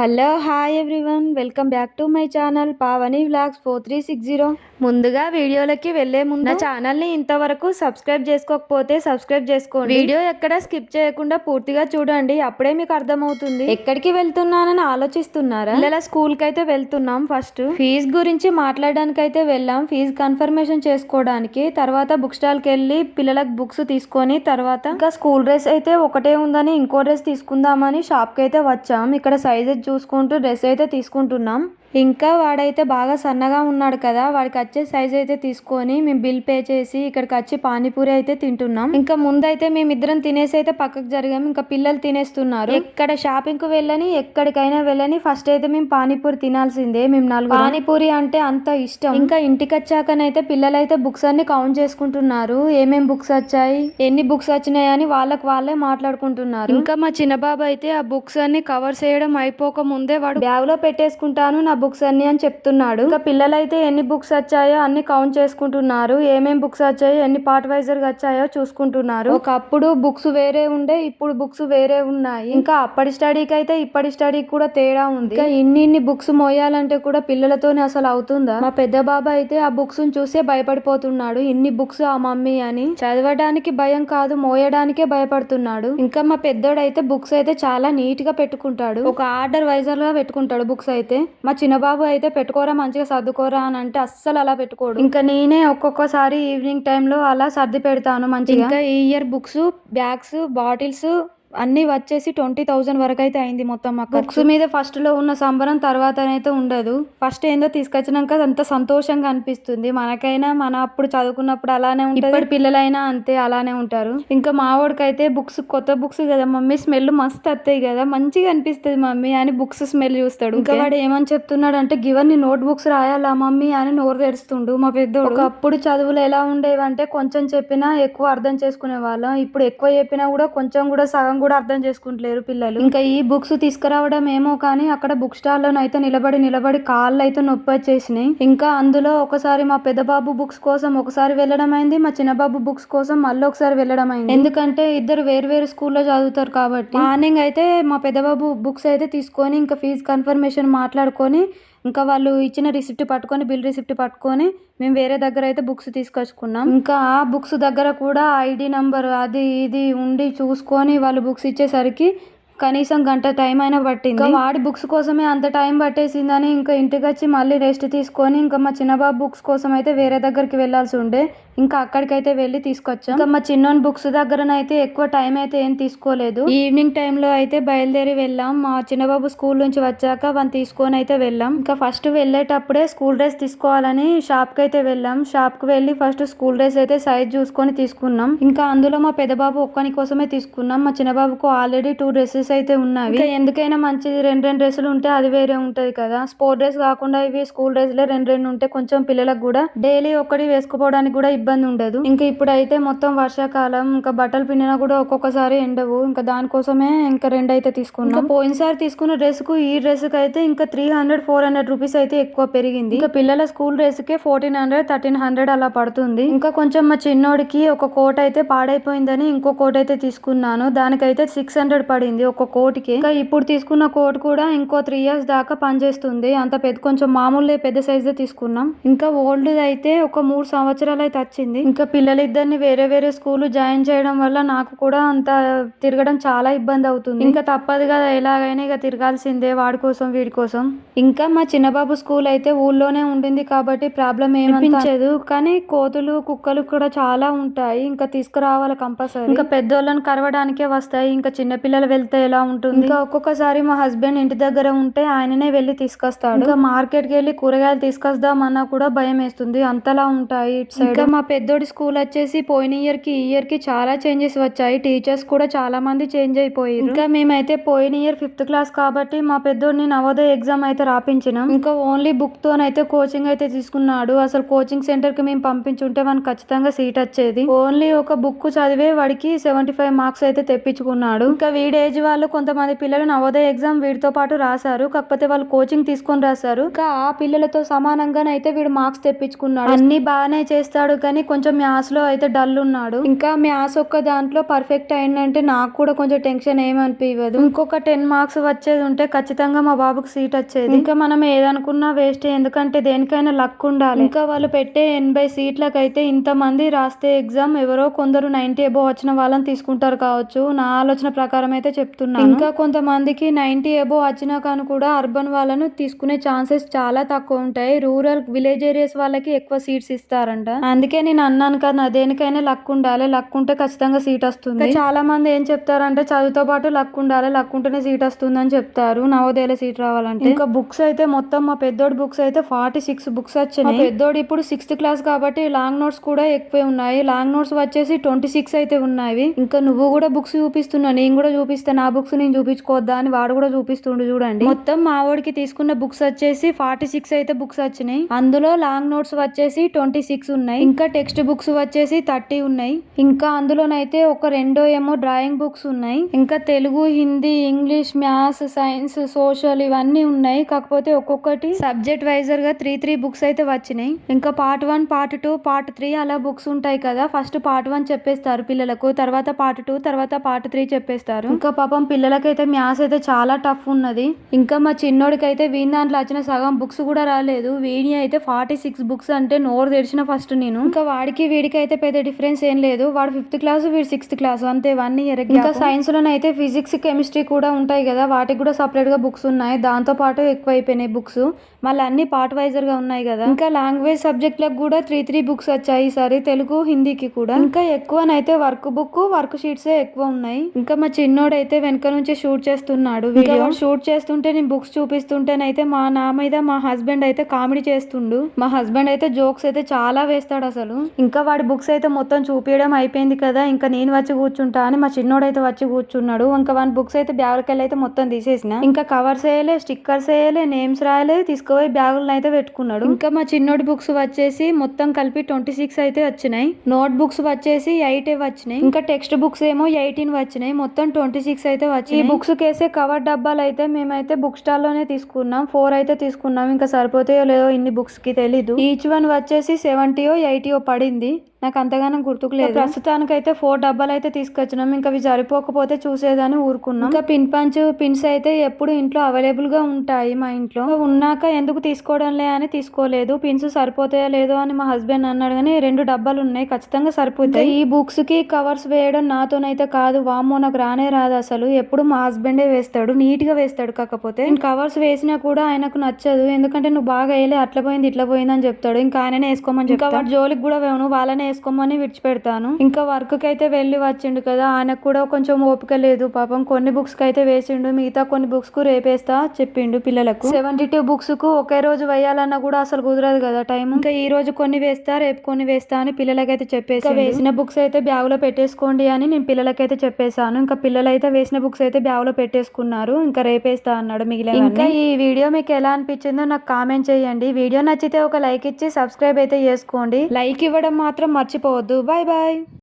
Hello hi everyone, welcome back to my channel Pavani vlogs 4360. ముందుగా వీడియోలకి వెళ్లే ముందు నా ఛానల్ని ఇంతవరకు సబ్స్క్రైబ్ చేసుకోకపోతే సబ్స్క్రైబ్ చేసుకోండి. వీడియో ఎక్కడ స్కిప్ చేయకుండా పూర్తిగా చూడండి, అప్పుడే మీకు అర్థమవుతుంది. ఎక్కడికి వెళ్తున్నానని ఆలోచిస్తున్నారా? పిల్లల స్కూల్కి అయితే వెళ్తున్నాం. ఫస్ట్ ఫీజు గురించి మాట్లాడడానికి అయితే వెళ్ళాం, ఫీజు కన్ఫర్మేషన్ చేసుకోవడానికి. తర్వాత బుక్ స్టాల్కి వెళ్ళి పిల్లలకు బుక్స్ తీసుకొని తర్వాత ఇంకా స్కూల్ డ్రెస్ అయితే ఒకటే ఉందని ఇంకో డ్రెస్ తీసుకుందామని షాప్కి అయితే వచ్చాం. ఇక్కడ సైజెస్ చూసుకుంటూ డ్రెస్ అయితే తీసుకుంటున్నాం. ఇంకా వాడైతే బాగా సన్నగా ఉన్నాడు కదా, వాడికి వచ్చే సైజ్ అయితే తీసుకొని మేము బిల్ పే చేసి ఇక్కడికి వచ్చి పానీపూరి అయితే తింటున్నాం. ఇంకా ముందైతే మేమిద్దరం తినేసి అయితే పక్కకు జరిగాం, ఇంకా పిల్లలు తినేస్తున్నారు. ఎక్కడ షాపింగ్ కు వెళ్ళని ఎక్కడికైనా వెళ్ళని ఫస్ట్ అయితే మేము పానీపూరి తినాల్సిందే. మేము నలుగురు పానీపూరి అంటే అంత ఇష్టం. ఇంకా ఇంటికి వచ్చాకనైతే పిల్లలైతే బుక్స్ అన్ని కౌంట్ చేసుకుంటున్నారు, ఏమేం బుక్స్ వచ్చాయి ఎన్ని బుక్స్ వచ్చినాయి అని వాళ్ళకి వాళ్ళే మాట్లాడుకుంటున్నారు. ఇంకా మా చిన్న బాబు అయితే ఆ బుక్స్ అన్ని కవర్ చేయడం అయిపోక ముందే వాడు బ్యాగ్ లో పెట్టేసుకుంటాను నా బుక్స్ అన్ని అని చెప్తున్నాడు. ఇంకా పిల్లలైతే ఎన్ని బుక్స్ వచ్చాయో అన్ని కౌంట్ చేసుకుంటున్నారు, ఏమేం బుక్స్ వచ్చాయో ఎన్ని పార్ట్ వైజర్ వచ్చాయో చూసుకుంటున్నారు. ఒకప్పుడు బుక్స్ వేరే ఉండే, ఇప్పుడు బుక్స్ వేరే ఉన్నాయి. ఇంకా అప్పటి స్టడీకి అయితే ఇప్పటి స్టడీకి కూడా తేడా ఉంది. ఇంకా ఇన్ని బుక్స్ మోయాలంటే కూడా పిల్లలతోనే అసలు అవుతుందా? మా పెద్ద బాబా అయితే ఆ బుక్స్ చూసే భయపడిపోతున్నాడు, ఇన్ని బుక్స్ ఆ మమ్మీ అని. చదవడానికి భయం కాదు, మోయడానికే భయపడుతున్నాడు. ఇంకా మా పెద్దోడైతే బుక్స్ అయితే చాలా నీట్ గా పెట్టుకుంటాడు, ఒక ఆర్డర్ వైజర్ గా పెట్టుకుంటాడు బుక్స్ అయితే. మా చిన్నబాబు అయితే పెట్టుకోరా మంచిగా సర్దుకోరా అని అంటే అస్సలు అలా పెట్టుకోడు. ఇంకా నేనే ఒక్కొక్కసారి ఈవినింగ్ టైంలో అలా సర్ది పెడతాను మంచిగా. ఇంకా ఈ ఇయర్ బుక్స్, బ్యాగ్స్, బాటిల్స్ అన్ని వచ్చేసి 20,000 వరకు అయితే అయింది మొత్తం. బుక్స్ మీద ఫస్ట్ లో ఉన్న సంబరం తర్వాత అయితే ఉండదు. ఫస్ట్ ఏందో తీసుకొచ్చినాక అంత సంతోషంగా అనిపిస్తుంది మనకైనా. మన అప్పుడు చదువుకున్నప్పుడు అలానే ఉంటుంది, ఇప్పుడు పిల్లలైనా అంతే అలానే ఉంటారు. ఇంకా మా వాడికైతే బుక్స్, కొత్త బుక్స్ కదా మమ్మీ, స్మెల్ మస్తు వస్తాయి కదా, మంచిగా అనిపిస్తుంది మమ్మీ అని బుక్స్ స్మెల్ చూస్తాడు. ఇంకా వాడు ఏమని చెప్తున్నాడు అంటే గివన్ని నోట్ బుక్స్ రాయాలా మమ్మీ అని నోరు తెరుస్తుండు మా పెద్దోడు. ఒకప్పుడు చదువులు ఎలా ఉండేవంటే కొంచెం చెప్పినా ఎక్కువ అర్థం చేసుకునే వాళ్ళం, ఇప్పుడు ఎక్కువ చెప్పినా కూడా కొంచెం కూడా సగం కూడా అర్థం చేసుకుంటలేరు పిల్లలు. ఇంకా ఈ బుక్స్ తీసుకురావడం ఏమో కానీ అక్కడ బుక్ స్టాల్ లో అయితే నిలబడి కాళ్ళు అయితే నొప్పి వచ్చేసినాయి. ఇంకా అందులో ఒకసారి మా పెద్ద బాబు బుక్స్ కోసం ఒకసారి వెళ్ళడం అయింది, మా చిన్న బాబు బుక్స్ కోసం మళ్ళీ ఒకసారి వెళ్ళడం అయింది. ఎందుకంటే ఇద్దరు వేరు స్కూల్లో చదువుతారు కాబట్టి. మార్నింగ్ అయితే మా పెద్ద బాబు బుక్స్ అయితే తీసుకొని ఇంకా ఫీజు కన్ఫర్మేషన్ మాట్లాడుకొని ఇంకా వాళ్ళు ఇచ్చిన రిసిప్ట్ పట్టుకొని, బిల్ రిసిప్ట్ పట్టుకొని మేము వేరే దగ్గర అయితే బుక్స్ తీసుకొచ్చుకున్నాం. ఇంకా ఆ బుక్స్ దగ్గర కూడా ఐడి నంబర్ అది ఇది ఉండి చూసుకొని వాళ్ళు బుక్స్ ఇచ్చేసరికి కనీసం గంట టైం అయినా పట్టింది. వాడి బుక్స్ కోసమే అంత టైం పట్టేసిందని ఇంకా ఇంటికి వచ్చి మళ్ళీ రెస్ట్ తీసుకొని ఇంకా మా చిన్నబాబు బుక్స్ కోసం అయితే వేరే దగ్గరికి వెళ్లాల్సి ఉండే, ఇంకా అక్కడికైతే వెళ్ళి తీసుకొచ్చాం. ఇంకా మా చిన్నోని బుక్స్ దగ్గరనైతే ఎక్కువ టైం అయితే ఏం తీసుకోలేదు. ఈవినింగ్ టైంలో అయితే బయలుదేరి వెళ్ళాం. మా చిన్నబాబు స్కూల్ నుంచి వచ్చాక వాడిని తీసుకొని అయితే వెళ్ళాం. ఇంకా ఫస్ట్ వెళ్ళేటప్పుడే స్కూల్ డ్రెస్ తీసుకోవాలని షాప్ కి అయితే వెళ్ళాం. షాప్ కి వెళ్ళి ఫస్ట్ స్కూల్ డ్రెస్ అయితే సైజ్ చూసుకొని తీసుకున్నాం. ఇంకా అందులో మా పెద్ద బాబు ఒక్కని కోసమే తీసుకున్నాం, మా చిన్న బాబుకు ఆల్రెడీ 2 డ్రెస్సెస్ అయితే ఉన్నాయి. ఇంకా ఎందుకైనా మంచిది రెండు డ్రెస్సులు ఉంటే అది వేరే ఉంటది కదా. స్పోర్ట్ డ్రెస్ కాకుండా ఇవి స్కూల్ డ్రెస్లే రెండు ఉంటే కొంచెం పిల్లలకు కూడా డైలీ ఒకటి వేసుకోవడానికి కూడా ఇబ్బంది ఉండదు. ఇంకా ఇప్పుడైతే మొత్తం వర్షాకాలం, ఇంకా బట్టలు పిండినా కూడా ఒక్కొక్కసారి ఎండవు, ఇంకా దానికోసమే ఇంకా 2 అయితే తీసుకున్నాం. ఇంకా పోయినసారి తీసుకున్న డ్రెస్ కు ఈ డ్రెస్ కి అయితే ఇంకా 300-400 రూపీస్ అయితే ఎక్కువ పెరిగింది. ఇంకా పిల్లల స్కూల్ డ్రెస్ కి 1400-1300 అలా పడుతుంది. ఇంకా కొంచెం మా చిన్నోడికి ఒక కోట్ అయితే పాడైపోయిందని ఇంకో కోట్ అయితే తీసుకున్నాను, దానికైతే 600 పడింది ఒక కోట్కి. ఇంకా ఇప్పుడు తీసుకున్న కోట్ కూడా ఇంకో 3 ఇయర్స్ దాకా పనిచేస్తుంది, అంత పెద్ద కొంచెం మామూలు పెద్ద సైజే తీసుకున్నాం. ఇంకా ఓల్డ్ అయితే ఒక 3 సంవత్సరాలు అయితే వచ్చింది. ఇంకా పిల్లలిద్దరిని వేరే స్కూల్ జాయిన్ చేయడం వల్ల నాకు కూడా అంత తిరగడం చాలా ఇబ్బంది అవుతుంది. ఇంకా తప్పదు కదా, ఎలాగైనా ఇక తిరగాల్సిందే వాడి కోసం వీడి కోసం. ఇంకా మా చిన్నబాబు స్కూల్ అయితే ఊళ్ళోనే ఉండింది కాబట్టి ప్రాబ్లం ఏమనిపించదు, కానీ కోతులు కుక్కలు కూడా చాలా ఉంటాయి, ఇంకా తీసుకురావాలి కంపల్సరీ. ఇంకా పెద్దోళ్ళని కరవడానికే వస్తాయి, ఇంకా చిన్న పిల్లలు వెళ్తే ఎలా ఉంటుంది. ఇంకా ఒక్కొక్కసారి మా హస్బెండ్ ఇంటి దగ్గర ఉంటే ఆయననే వెళ్ళి తీసుకొస్తాడు. ఇంకా మార్కెట్ కి వెళ్ళి కూరగాయలు తీసుకొస్తామన్నా కూడా భయం వేస్తుంది, అంతలా ఉంటాయి ఇటు సైడ్. ఇంకా మా పెద్దోడి స్కూల్ వచ్చేసి పోయిన ఇయర్ కి ఈ ఇయర్ కి చాలా చేంజెస్ వచ్చాయి, టీచర్స్ కూడా చాలా మంది చేంజ్ అయిపోయారు. ఇంకా మేమైతే పోయిన ఇయర్ 5th క్లాస్ కాబట్టి మా పెద్దోడిని నవోదయ ఎగ్జామ్ అయితే రాపించినాం. ఇంకా ఓన్లీ బుక్ తోనైతే కోచింగ్ అయితే తీసుకున్నాడు, అసలు కోచింగ్ సెంటర్ కి మేము పంపించుంటే వానికి ఖచ్చితంగా సీట్ వచ్చేది. ఓన్లీ ఒక బుక్ చదివే వాడికి 75 మార్క్స్ అయితే తెప్పించుకున్నాడు. ఇంకా వీడి ఏజ్ వాళ్ళు కొంతమంది పిల్లలు నవోదయ ఎగ్జామ్ వీడితో పాటు రాశారు. కాకపోతే వాళ్ళు కోచింగ్ తీసుకొని రాశారు. ఇంకా ఆ పిల్లలతో సమానంగానైతే వీడు మార్క్స్ తెప్పించుకున్నాడు. అన్ని బాగానే చేస్తాడు కానీ కొంచెం మ్యాథ్స్ లో అయితే డల్ ఉన్నాడు. ఇంకా మ్యాథ్స్ ఒక్క దాంట్లో పర్ఫెక్ట్ అయిందంటే నాకు కూడా కొంచెం టెన్షన్ ఏమనిపించదు. ఇంకొక 10 మార్క్స్ వచ్చేది ఉంటే ఖచ్చితంగా మా బాబుకి సీట్ వచ్చేది. ఇంకా మనం ఏదనుకున్నా వేస్ట్, ఎందుకంటే దేనికైనా లక్ ఉండాలి. ఇంకా వాళ్ళు పెట్టే 80 సీట్లకైతే ఇంతమంది రాస్తే ఎగ్జామ్ ఎవరో కొందరు 90 అబోవ్ వచ్చిన వాళ్ళని తీసుకుంటారు కావచ్చు, నా ఆలోచన ప్రకారం అయితే చెప్తున్నాను. ఇంకా కొంతమందికి 90 అబోవ్ వచ్చినా కానీ కూడా అర్బన్ వాళ్ళను తీసుకునే ఛాన్సెస్ చాలా తక్కువ ఉంటాయి. రూరల్ విలేజ్ ఏరియాస్ వాళ్ళకి ఎక్కువ సీట్స్ ఇస్తారంట. అందుకే నేను అన్నాను కదా, దేనికైనా లక్ ఉండాలి, లక్ ఉంటే ఖచ్చితంగా సీట్ వస్తుంది. చాలా మంది ఏం చెప్తారంటే చదువుతో పాటు లక్ ఉండాలి, లక్ ఉంటేనే సీట్ వస్తుంది అని చెప్తారు నవోదయలో సీట్ రావాలంటే. ఇంకా బుక్స్ అయితే మొత్తం మా పెద్దోడి బుక్స్ అయితే 46 బుక్స్ వచ్చినాయి. పెద్దోడు ఇప్పుడు 6th క్లాస్ కాబట్టి లాంగ్ నోట్స్ కూడా ఎక్కువే ఉన్నాయి. లాంగ్ నోట్స్ వచ్చేసి 26 అయితే ఉన్నాయి. ఇంకా నువ్వు కూడా బుక్స్ చూపిస్తున్నా, నేను కూడా చూపిస్తా, నా బుక్స్ నేను చూపించుకోవద్దా అని వాడు కూడా చూపిస్తుండు చూడండి. మొత్తం మా వాడికి తీసుకున్న బుక్స్ వచ్చేసి 46 అయితే బుక్స్ వచ్చినాయి. అందులో లాంగ్ నోట్స్ వచ్చేసి 26 ఉన్నాయి. ఇంకా టెక్స్ట్ బుక్స్ వచ్చేసి 30 ఉన్నాయి. ఇంకా అందులోనైతే ఒక 2 ఏమో డ్రాయింగ్ బుక్స్ ఉన్నాయి. ఇంకా Telugu, Hindi, English, maths, science, social ఇవన్నీ ఉన్నాయి. కాకపోతే ఒక్కొక్కటి సబ్జెక్ట్ వైజర్ గా 3 బుక్స్ అయితే వచ్చినాయి. ఇంకా పార్ట్ 1, పార్ట్ 2, పార్ట్ 3 అలా బుక్స్ ఉంటాయి కదా. ఫస్ట్ పార్ట్ 1 చెప్పేస్తారు పిల్లలకు, తర్వాత పార్ట్ 2, తర్వాత పార్ట్ 3 చెప్పేస్తారు. ఇంకా పాపం పిల్లలకైతే మ్యాథ్స్ అయితే చాలా టఫ్ ఉన్నది. ఇంకా మా చిన్నోడికి అయితే వీని దాంట్లో వచ్చిన సగం బుక్స్ కూడా రాలేదు. వీడి అయితే 46 బుక్స్ అంటే నోరు తెరిచిన ఫస్ట్ నేను. ఇంకా వాడికి వీడికి అయితే పెద్ద డిఫరెన్స్ ఏం లేదు. వాడు 5th క్లాస్, వీడు 6th క్లాస్, అంతే 1 ఇయర్. ఇంకా సైన్స్ లోనైతే ఫిజిక్స్, కెమిస్ట్రీ కూడా ఉంటాయి కదా, వాటికి కూడా సపరేట్ గా బుక్స్ ఉన్నాయి. దాంతో పాటు ఎక్కువ అయిపోయినాయి బుక్స్, మళ్ళీ అన్ని పార్ట్ వైజర్ గా ఉన్నాయి కదా. ఇంకా లాంగ్వేజ్ సబ్జెక్ట్ లకు కూడా 3 బుక్స్ వచ్చాయి ఈసారి, తెలుగు, హిందీకి కూడా. ఇంకా ఎక్కువనైతే వర్క్ బుక్, వర్క్ షీట్స్ ఎక్కువ ఉన్నాయి. ఇంకా మా చిన్నోడైతే వెనక నుంచి షూట్ చేస్తున్నాడు వీడియో. షూట్ చేస్తుంటే నేను బుక్స్ చూపిస్తుంటేనైతే నా మీద మా హస్బెండ్ అయితే కామెడీ చేస్తుండు. మా హస్బెండ్ అయితే జోక్స్ అయితే చాలా వేస్తాడు అసలు. ఇంకా వాడి బుక్స్ అయితే మొత్తం చూపించడం అయిపోయింది కదా, ఇంకా నేను వచ్చి కూర్చుంటా అని మా చిన్నోడైతే వచ్చి కూర్చున్నాడు. ఇంకా వాడి బుక్స్ అయితే బ్యాగులకెళ్ళి అయితే మొత్తం తీసేసిన. ఇంకా కవర్స్ వేయలే, స్టిక్కర్స్ వేయలే, నేమ్స్ రాయలే, తీసుకుపోయి బ్యాగులను అయితే పెట్టుకున్నాడు. ఇంకా మా చిన్నోడి బుక్స్ వచ్చేసి మొత్తం కలిపి 26 అయితే వచ్చినాయి. నోట్ బుక్స్ వచ్చేసి 8 వచ్చినాయి. ఇంకా టెక్స్ట్ బుక్స్ ఏమో 18 వచ్చినాయి. మొత్తం 26 అయితే వచ్చినాయి. ఈ బుక్స్ కేసే కవర్ డబ్బాలు అయితే మేమైతే బుక్ స్టాల్ లోనే తీసుకున్నాం. 4 అయితే తీసుకున్నాం. ఇంకా సరిపోతాయో లేదో ఇన్ని బుక్స్ కి తెలీదు. ఈచ్ వన్ వచ్చేసి 70 80 పడింది. నాకు అంతగానం గుర్తుకు లేదు. ప్రస్తుతానికైతే 4 డబ్బాలు అయితే తీసుకొచ్చినాం. ఇంకా అవి సరిపోకపోతే చూసేదాన్ని ఊరుకున్నాం. ఇంకా పిన్స్ అయితే ఎప్పుడు ఇంట్లో అవైలబుల్ గా ఉంటాయి. మా ఇంట్లో ఉన్నాక ఎందుకు తీసుకోవడంలే అని తీసుకోలేదు. పిన్స్ సరిపోతాయో లేదో అని మా హస్బెండ్ అన్నాడు, కానీ 2 డబ్బాలు ఉన్నాయి, ఖచ్చితంగా సరిపోతాయి. ఈ బుక్స్ కి కవర్స్ వేయడం నాతోనైతే కాదు, వామ్మో నాకు రానే రాదు అసలు. ఎప్పుడు మా హస్బెండే వేస్తాడు, నీట్ గా వేస్తాడు. కాకపోతే కవర్స్ వేసినా కూడా ఆయనకు నచ్చదు, ఎందుకంటే నువ్వు బాగా వేయలే, అట్లా పోయింది ఇట్లా పోయింది అని చెప్తాడు. ఇంకా ఆయననే వేసుకోమని చెప్తాడు. వాటి జోలికి కూడా వేయను, వాళ్ళనే వేసుకోమని విడిచిపెడతాను. ఇంకా వర్క్ కి అయితే వెళ్ళి వచ్చిండు కదా, ఆయనకు కూడా కొంచెం ఓపిక లేదు పాపం. కొన్ని బుక్స్ కి అయితే వేసిండు, మిగతా కొన్ని బుక్స్ కు రేపేస్తా చెప్పిండు పిల్లలకు. 72 బుక్స్ కు ఒకే రోజు వేయాలన్నా కూడా అసలు కుదరదు కదా టైం. ఇంకా ఈ రోజు కొన్ని వేస్తా, రేపు కొన్ని వేస్తా అని పిల్లలకైతే చెప్పేసి, వేసిన బుక్స్ అయితే బ్యాగ్ లో పెట్టేసుకోండి అని నేను పిల్లలకైతే చెప్పేశాను. ఇంకా పిల్లలు అయితే వేసిన బుక్స్ అయితే బ్యాగ్ లో పెట్టేసుకున్నారు. ఇంకా రేపేస్తా అన్నాడు మిగిలిన. ఇంకా ఈ వీడియో మీకు ఎలా అనిపించిందో నాకు కామెంట్ చేయండి. వీడియో నచ్చితే ఒక లైక్ ఇచ్చి సబ్స్క్రైబ్ అయితే చేసుకోండి. లైక్ ఇవ్వడం మాత్రం మర్చిపోవద్దు. Bye bye.